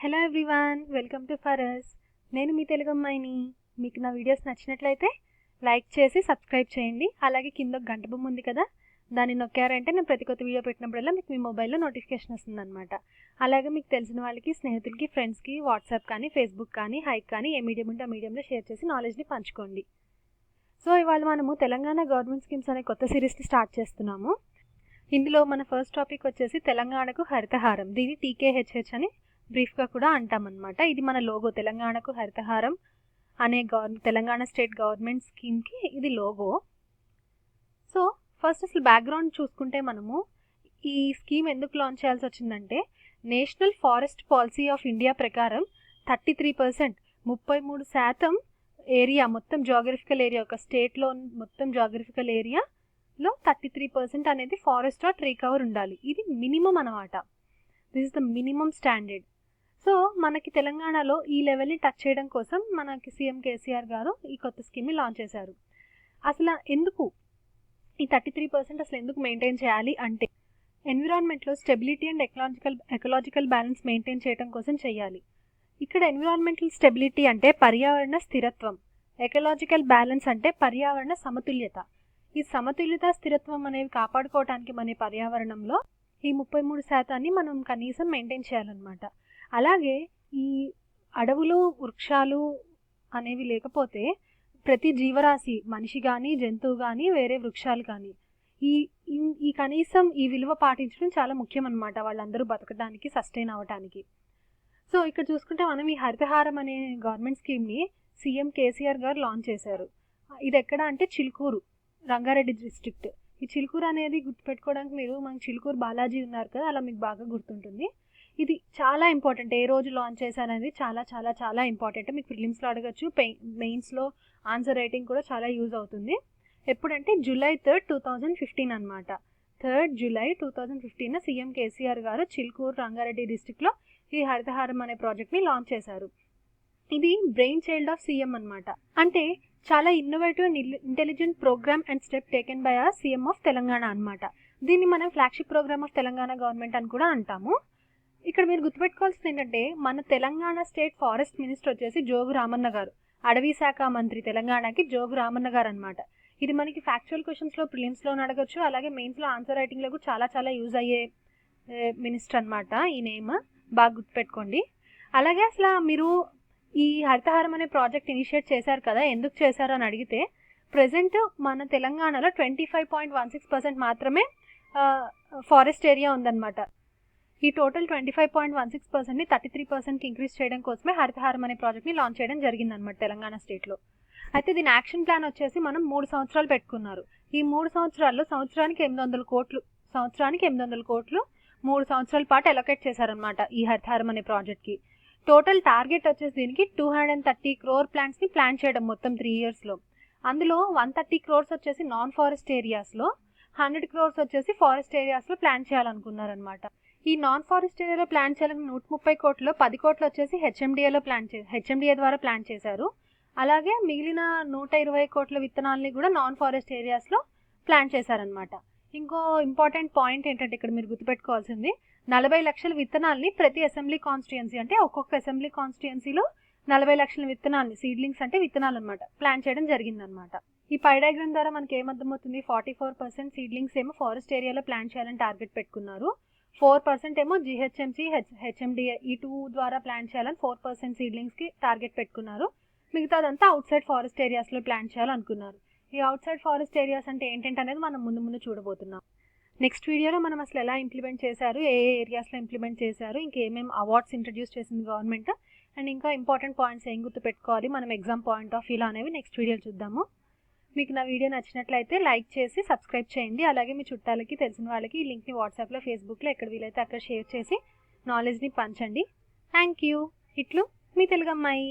Hello everyone, welcome to ఫరస్. నేను మీ తెలుగు అమ్మాయిని. మీకు నా వీడియోస్ నచ్చినట్లయితే లైక్ చేసి సబ్స్క్రైబ్ చేయండి. అలాగే కింద ఒక గంట బొమ్మ ఉంది కదా, దాన్ని నొక్కారంటే నేను ప్రతి కొత్త వీడియో పెట్టినప్పుడల్లా మీకు మీ మొబైల్లో నోటిఫికేషన్ వస్తుందన్నమాట. అలాగే మీకు తెలిసిన వాళ్ళకి, స్నేహితులకి, ఫ్రెండ్స్కి వాట్సాప్ కానీ, ఫేస్బుక్ కానీ, హైక్ కానీ ఏ మీడియం ఉంటే ఆ మీడియంలో షేర్ చేసి నాలెడ్జ్ని పంచుకోండి. సో ఇవాళ మనము తెలంగాణ గవర్నమెంట్ స్కీమ్స్ అనే కొత్త సిరీస్ని స్టార్ట్ చేస్తున్నాము. ఇందులో మన ఫస్ట్ టాపిక్ వచ్చేసి తెలంగాణకు హరితహారం. దీన్ని టీకేహెచ్హెచ్ అని బ్రీఫ్గా కూడా అంటామన్నమాట. ఇది మన లోగో, తెలంగాణకు హరితహారం అనే తెలంగాణ స్టేట్ గవర్నమెంట్ స్కీమ్కి ఇది లోగో. సో ఫస్ట్ అసలు బ్యాక్గ్రౌండ్ చూసుకుంటే మనము ఈ స్కీమ్ ఎందుకు లాంచ్ చేయాల్సి వచ్చిందంటే, national forest policy of India ప్రకారం 33%, 33% ఏరియా, మొత్తం జాగ్రఫికల్ ఏరియా, ఒక స్టేట్లో మొత్తం జాగ్రఫికల్ ఏరియాలో 33% అనేది ఫారెస్ట్ ఆర్ ట్రీ కవర్ ఉండాలి. ఇది మినిమం అన్నమాట. This is the minimum standard. So మనకి తెలంగాణలో ఈ లెవెల్ని టచ్ చేయడం కోసం మనకి సీఎం కేసీఆర్ గారు ఈ కొత్త స్కీమ్ని లాంచ్ చేశారు. అసలు ఎందుకు ఈ 33% అసలు ఎందుకు మెయింటైన్ చేయాలి అంటే, ఎన్విరాన్మెంట్లో stability and ecological balance maintain చేయడం కోసం చేయాలి. ఇక్కడ ఎన్విరాన్మెంటల్ స్టెబిలిటీ అంటే పర్యావరణ స్థిరత్వం, ఎకలాజికల్ బ్యాలెన్స్ అంటే పర్యావరణ సమతుల్యత. ఈ సమతుల్యత, స్థిరత్వం అనేవి కాపాడుకోవడానికి మన పర్యావరణంలో ఈ 33% మనం కనీసం మెయింటైన్ చేయాలన్నమాట. అలాగే ఈ అడవులు, వృక్షాలు అనేవి లేకపోతే ప్రతి జీవరాశి, మనిషి కానీ, జంతువు కానీ, వేరే వృక్షాలు కానీ ఈ కనీసం ఈ విలువ పాటించడం చాలా ముఖ్యం అన్నమాట, వాళ్ళందరూ బతకడానికి, సస్టైన్ అవ్వటానికి. సో ఇక్కడ చూసుకుంటే మనం ఈ హరితహారం అనే గవర్నమెంట్ స్కీమ్ని సీఎం కేసీఆర్ గారు లాంచ్ చేశారు. ఇది ఎక్కడ అంటే చిలుకూరు, రంగారెడ్డి డిస్ట్రిక్ట్. ఈ చిలుకూరు అనేది గుర్తుపెట్టుకోవడానికి మీరు మనకి చిలుకూరు బాలాజీ ఉన్నారు కదా, అలా మీకు బాగా గుర్తుంటుంది. ఇది చాలా ఇంపార్టెంట్. ఏ రోజు లాంచ్ చేశారనేది చాలా చాలా చాలా ఇంపార్టెంట్. మీకు ప్రిలిమ్స్లో అడగచ్చు, మెయిన్స్లో ఆన్సర్ రైటింగ్ కూడా చాలా యూజ్ అవుతుంది. ఎప్పుడంటే July 3, 2015 అనమాట. 3 July 2015 సీఎం కేసీఆర్ గారు చిలుకూరు, రంగారెడ్డి డిస్ట్రిక్ట్లో ఈ హరితహారం అనే ప్రాజెక్ట్ని లాంచ్ చేశారు. ఇది బ్రెయిన్ చైల్డ్ ఆఫ్ సీఎం అనమాట. అంటే చాలా innovative and intelligent programme and step taken by ఆ సీఎం ఆఫ్ తెలంగాణ అనమాట. దీన్ని మనం flagship programme of Telangana government అని కూడా అంటాము. ఇక్కడ మీరు గుర్తుపెట్టుకోవాల్సింది ఏంటంటే, మన తెలంగాణ స్టేట్ ఫారెస్ట్ మినిస్టర్ వచ్చేసి జోగు రామన్న గారు, అడవి శాఖ మంత్రి తెలంగాణకి జోగు రామన్న గారు అనమాట. ఇది మనకి ఫ్యాక్చువల్ క్వశ్చన్స్లో, ప్రిలిమ్స్లో అడగచ్చు, అలాగే మెయిన్స్లో ఆన్సర్ రైటింగ్లో కూడా చాలా చాలా యూజ్ అయ్యే మినిస్టర్ అనమాట. ఈ నేమ్ బాగా గుర్తుపెట్టుకోండి. అలాగే అసలు మీరు ఈ హరితహారం అనే ప్రాజెక్ట్ ఇనిషియేట్ చేశారు కదా, ఎందుకు చేశారు అని అడిగితే, ప్రజెంట్ మన తెలంగాణలో 25.16% మాత్రమే ఫారెస్ట్ ఏరియా ఉందన్నమాట. ఈ టోటల్ 25.16%ని 33%కి ఇంక్రీజ్ చేయడం కోసమే హరితహారం అనే ప్రాజెక్ట్ని లాంచ్ చేయడం జరిగిందనమాట తెలంగాణ స్టేట్లో. అయితే దీని యాక్షన్ ప్లాన్ వచ్చేసి మనం 3 సంవత్సరాలు పెట్టుకున్నారు. ఈ 3 సంవత్సరాల్లో సంవత్సరానికి 800 కోట్లు 3 సంవత్సరాల పాటు అలొకేట్ చేశారనమాట ఈ హరితహారం అనే ప్రాజెక్ట్కి. టోటల్ టార్గెట్ వచ్చేసి దీనికి 230 crore ప్లాంట్స్ని ప్లాన్ చేయడం మొత్తం 3 yearsలో. అందులో 130 crores వచ్చేసి నాన్ ఫారెస్ట్ ఏరియాస్లో, 100 crores వచ్చేసి ఫారెస్ట్ ఏరియాస్లో ప్లాన్ చేయాలనుకున్నారనమాట. ఈ నాన్ ఫారెస్ట్ ఏరియాలో ప్లాన్ చేయాలని 130 కోట్లు, 10 కోట్లు వచ్చేసి హెచ్ఎండిఏ ద్వారా ప్లాన్ చేశారు. అలాగే మిగిలిన 120 కోట్ల విత్తనాలని కూడా నాన్ ఫారెస్ట్ ఏరియాస్లో ప్లాన్ చేశారనమాట. ఇంకో ఇంపార్టెంట్ పాయింట్ ఏంటంటే, ఇక్కడ మీరు గుర్తుపెట్టుకోవాల్సింది, 40 లక్షల విత్తనాలని ప్రతి అసెంబ్లీ కాన్స్టిట్యుయెన్సీ, అంటే ఒక్కొక్క అసెంబ్లీ కాన్స్టిట్యుయెన్సీలో 40 లక్షల విత్తనాలని, సీడ్లింగ్స్ అంటే విత్తనాలు అనమాట, ప్లాన్ చేయడం జరిగిందనమాట. ఈ పై డయాగ్రామ్ ద్వారా మనకి ఏమర్థమవుతుంది, 44% సీడ్లింగ్స్ ఏమో ఫారెస్ట్ ఏరియాలో ప్లాన్ చేయాలని టార్గెట్ పెట్టుకున్నారు, 4% ఏమో జిహెచ్ఎంసీ, హెచ్ఎండిఏ ఈ 2 ద్వారా ప్లాన్ చేయాలని 4% సీడ్లింగ్స్కి టార్గెట్ పెట్టుకున్నారు. మిగతాదంతా అవుట్ సైడ్ ఫారెస్ట్ ఏరియాస్లో ప్లాన్ చేయాలనుకున్నారు. ఈ అవుట్ సైడ్ ఫారెస్ట్ ఏరియాస్ అంటే ఏంటంటే అనేది మనం ముందు చూడబోతున్నాం. నెక్స్ట్ వీడియోలో మనం అసలు ఎలా ఇంప్లిమెంట్ చేశారు, ఏ ఏరియాస్లో ఇంప్లిమెంట్ చేశారు, ఇంకేమేమి అవార్డ్స్ ఇంట్రడ్యూస్ చేసింది గవర్నమెంట్, అండ్ ఇంకా ఇంపార్టెంట్ పాయింట్స్ ఏం గుర్తు పెట్టుకోవాలి మనం ఎగ్జామ్ పాయింట్ ఆఫ్ వ్యూలో అనేవి నెక్స్ట్ వీడియోలో చూద్దాము. మీకు నా వీడియో నచ్చినట్లయితే లైక్ చేసి సబ్స్క్రైబ్ చేయండి. అలాగే మీ చుట్టాలకి, తెలిసిన వాళ్ళకి ఈ లింక్ని వాట్సాప్లో, ఫేస్బుక్లో ఎక్కడ వీలైతే అక్కడ షేర్ చేసి నాలెడ్జ్ని పంచండి. Thank you. ఇట్లు మీ తెలుగు అమ్మాయి.